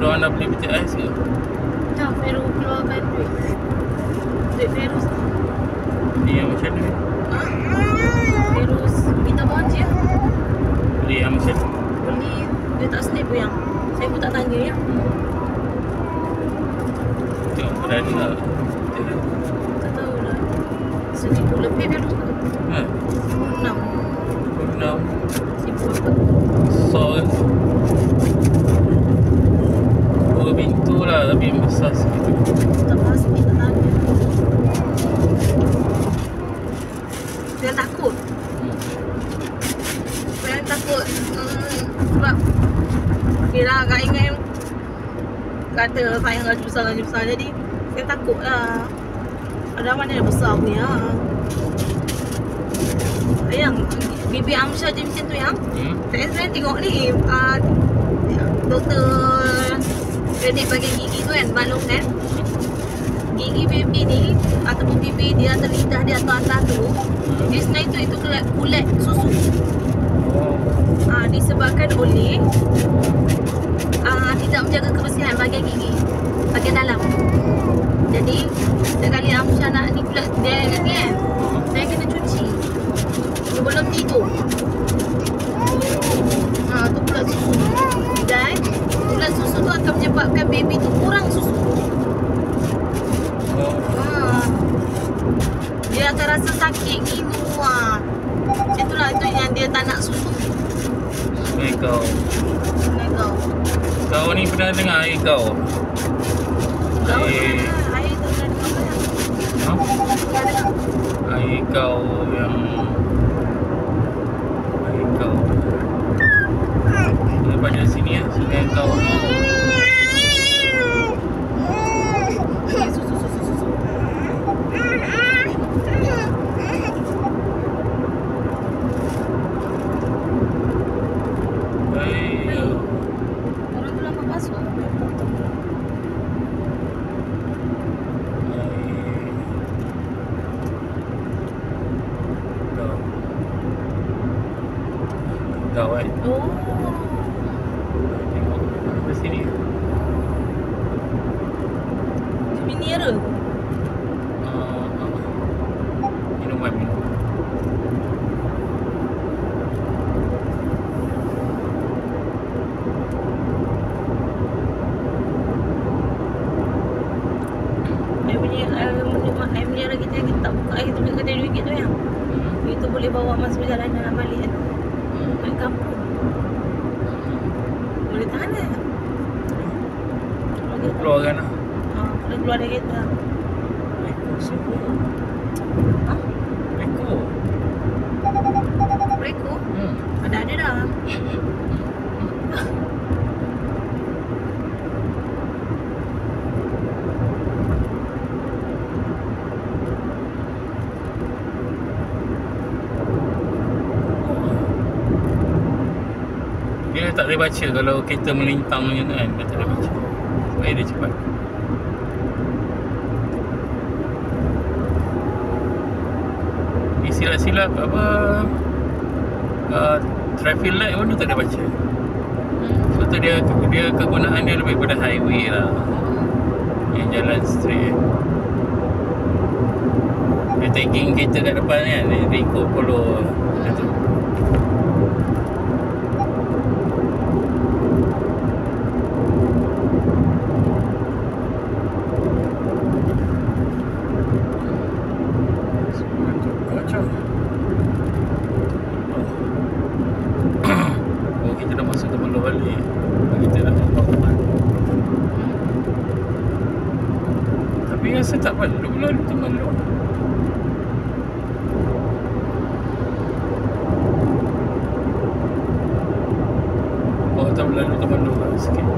Diorang dah beli BTS ke? Tak, Vero keluarkan duit. Duit Vero. Beli yang macam ni? Vero minta bonje. Beli yang macam ni? Beli, dia tak snap pun yang. Saya pun tak tanya ya. Tengok berani lah. Tak tahu lah. RM1,000 lebih Vero tu. RM6. RM6. So kan? Dua pintu lah tapi besar sikit. Tak pasti, tak tanya. Saya takut. Saya takut sebab kira agak ingat kata sayang laju besar jadi saya takut lah. Ada mana yang besar punya. Sayang Bibi Amsyah je macam tu yang. Saya tengok ni doktor kredit bagian gigi tu kan, balong kan. Gigi baby ni ataupun pipi dia atau lidah dia atau atas tu, dia sebenarnya itu kulit susu. Disebabkan oleh tidak menjaga kebersihan bahagian gigi bahagian dalam. Jadi setiap kali Amsyah nak ni kulit dia kan, saya kena cuci sebelum tidur. Tu kulit susu. Dan kulit susu tu akan menyebabkan baby tu kurang susu. Dia akan rasa sakit gini. Macam tu lah, itu yang dia tak nak susu. Sungai kau. Kau ni pernah dengar air kau? Air tu dah dengar banyak. Air kau yang air kau daripada sini ya, sungai kau. Susu. Orang tu lama masuk. Kau kan? Tengok ke sini. Mineral. Minuman. Air mineral kita tak buka air tu dekat RM2 tu yang. Itu boleh bawa masuk perjalanan nak balik kan. Balik kampung. Boleh tahan kan? Keluarkan lah. Keluar dari kereta. Rekor semua. Rekor. Rekor? Ada dah. Dia tak boleh baca kalau kereta melintang macam tu kan. Dia tak boleh baca supaya dia cepat. Ni silap-silap apa traffic light pun dia tak boleh baca. Sebab tu dia kegunaan dia lebih pada highway lah, yang jalan straight. Dia tagging kereta kat depan kan, dia ikut follow macam tu. Kita dah masuk Temerloh balik. Kita dah nampak rumah. Tapi rasa tak perlu lalu Temerloh. Oh, tak lalu Temerloh lah sikit.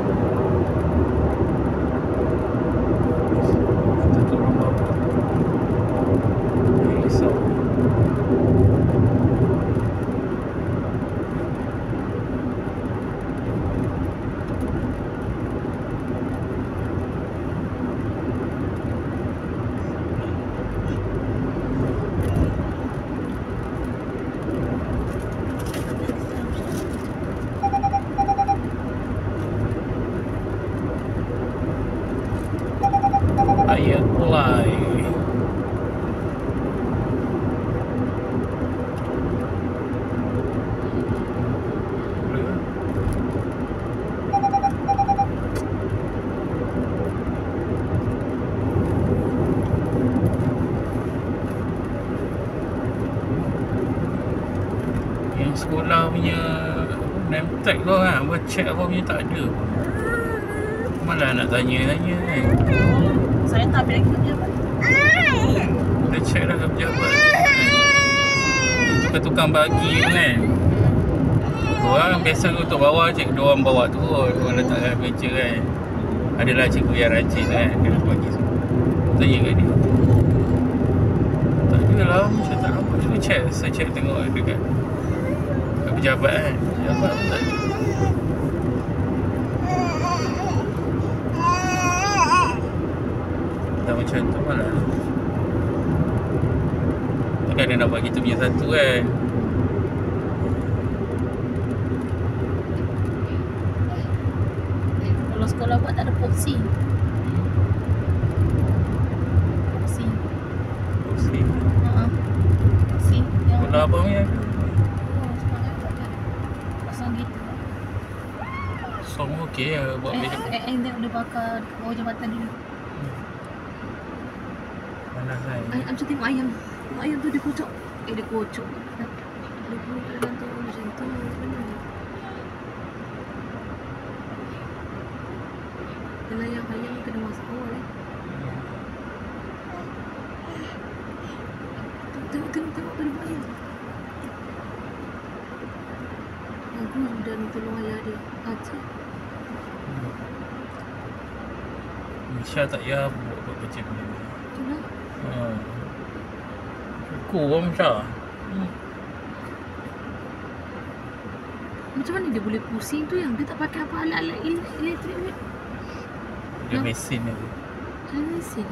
Dah punya name tag tu kan, buat check apa punya tak ada. Malah nak tanya-tanya kan. Saya tak ambil lagi kerja Pak. Dah check dah ke pejabat kan. Tukang bagi tu kan. Orang biasa untuk bawah cik, dia orang bawa turun. Orang letak meja kan. Adalah cikgu yang rajin kan, dia nak bagi semua. Tanya kat dia, tak ada lah, macam tak nampak. Dia check, saya check tengok dekat pejabat kan. Pejabat pun tak ada. Dah macam tu malah. Takkan dia nak buat kita punya satu kan. Kalau sekolah buat tak ada popsi. Popsi. Popsi. Popsi. Bola abang ni ada. Semangat tak ada. Pasang gitu. Song okey lah buat video. Dia bakar dekat bawah jambatan dulu. Panas kan. Macam tengok ayam. Tengok ayam tu dia kocok. Dia kocok. Dia pun dalam tu macam tu. Kalau yang ayam kena masak awal Tengok pada ayam. Bagus sudah ni tolong ayah dia. Aja. Misha tak payah buat macam ni. Itulah. Kuku pun Misha. Macam mana dia boleh pusing tu yang dia tak pakai apa alat-alat elektrik ni? Dia mesin dia. Mesin.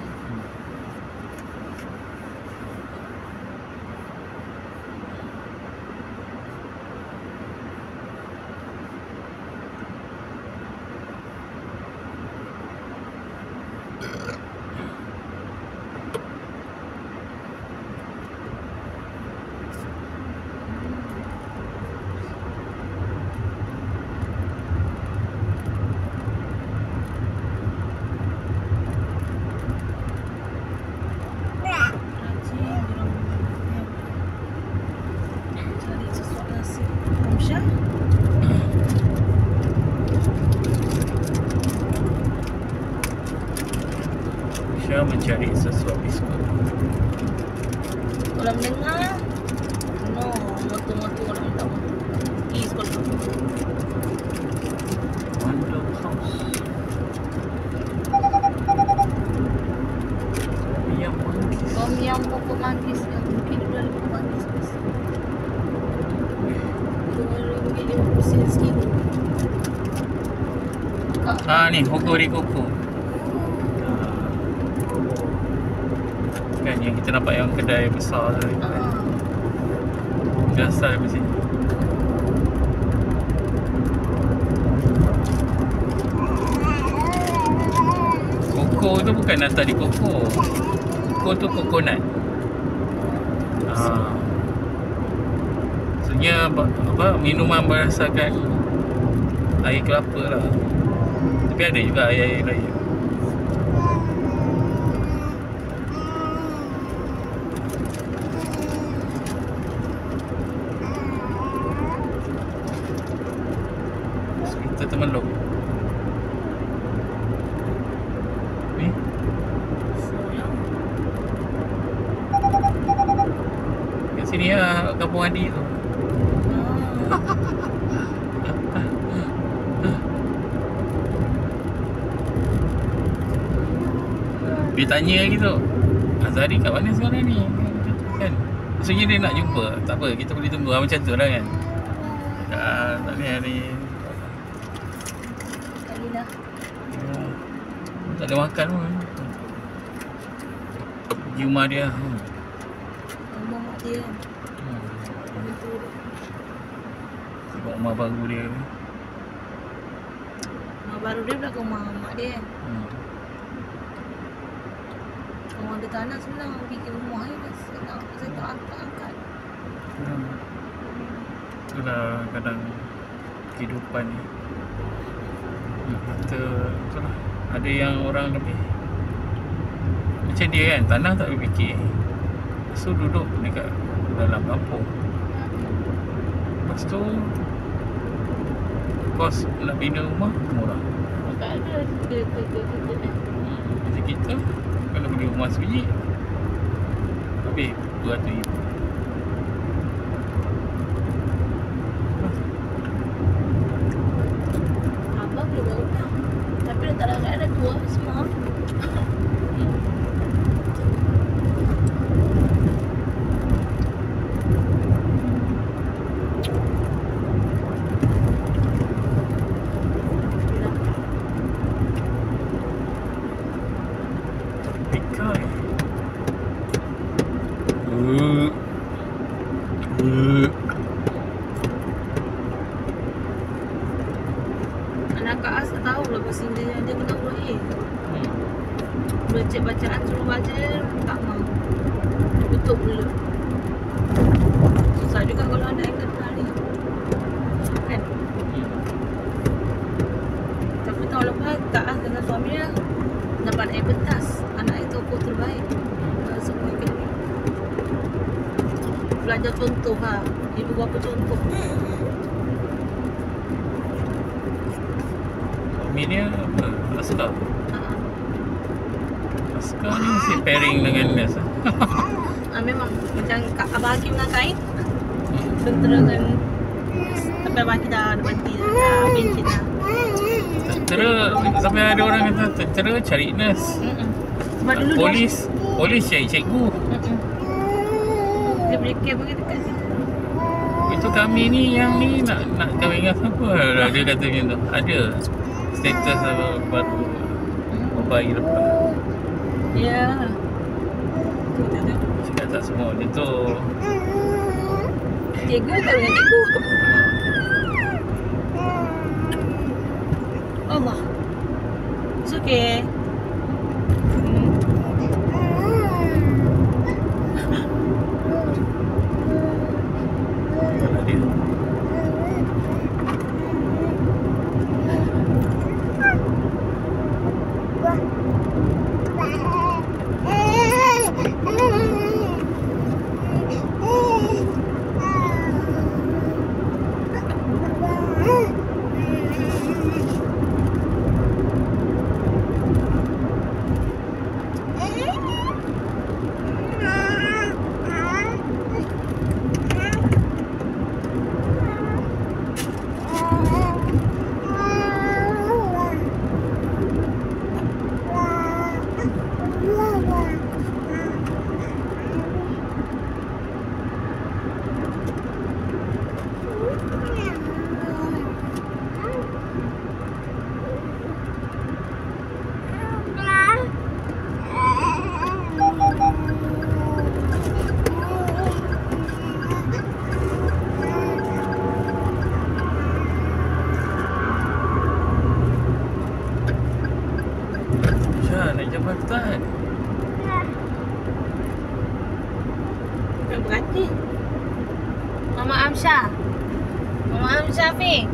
Misha mencari sesuap biskut. Kalau mendengar, no, motor-motor orang minta motor. Pergi sekolah. Wonder House. Yang manggis. Tom yang pokok manggis yang mungkin dia lebih manggis. 250 sen sekilo. Ni Hogori Koko. Kan yang kita nampak yang kedai besar tu. Dia asal dari sini. Koko tu bukan nata di koko. Koko tu coconut. Maksudnya apa, minuman berdasarkan air kelapa lah. Tapi ada juga air raya. Kita Temeluk. Ni kat sini lah kampung adik tu. Dia tanya gitu, Azhari kat mana sekarang ni? Kan? Maksudnya dia nak jumpa. Tak apa, kita boleh tunggu macam tu lah kan. Tak ni hari Kalilah. tak ada makan pun. Pergi rumah dia. Rumah mak dia. Betul. Sebab rumah baru dia. Rumah baru dia belakang rumah mak dia. Rumah ada tanah senang bikin rumah ni dah senang. Saya tak angkat-angkat. Itulah kadang kehidupan ni. Kita itulah, ada yang orang lebih macam dia kan, tanah tak boleh fikir. So duduk dekat dalam kampung. Lepas tu kos nak bina rumah murah. Tak ada ke. Macam kita kalau beli rumah sebiji habis 200,000. Abang boleh bawa rumah. Tapi dah tak larat dah tua semua. Pikai. Anak Kak As tak tahu lah pasal dia kena urut Baca bacaan suruh baca tak mau. Tutup dulu. Susah juga kalau anak yang kenal ni. Kan? Tapi tahun lepas Kak As dengan suami dia dapat air pentas. Anak itu tokoh terbaik semua akademi. Belajar contoh ibu bapa contoh. Suami dia apa? Askar. Askar ni mesti pairing dengan Nes. Memang macam Abang Hakim dengan Kain. Tentera dengan sampai Abang Hakim dah berhenti dah bencin dah. Tentera sampai ada orang kata tentera cari Nes. Sebab dulu Polis cari cikgu. dia boleh camp pergi dekat situ. Itu kami ni yang ni nak kahwin dengan siapa? Dia kata macam tu. Ada status apa baru bayi lepas. Ya. Cakap tak semua dia tu. Cikgu kau dengan cikgu. Allah. It's okay. Dia naik jabatan. Berhenti. Mama Amsyah. Mama Amsyah, Fik.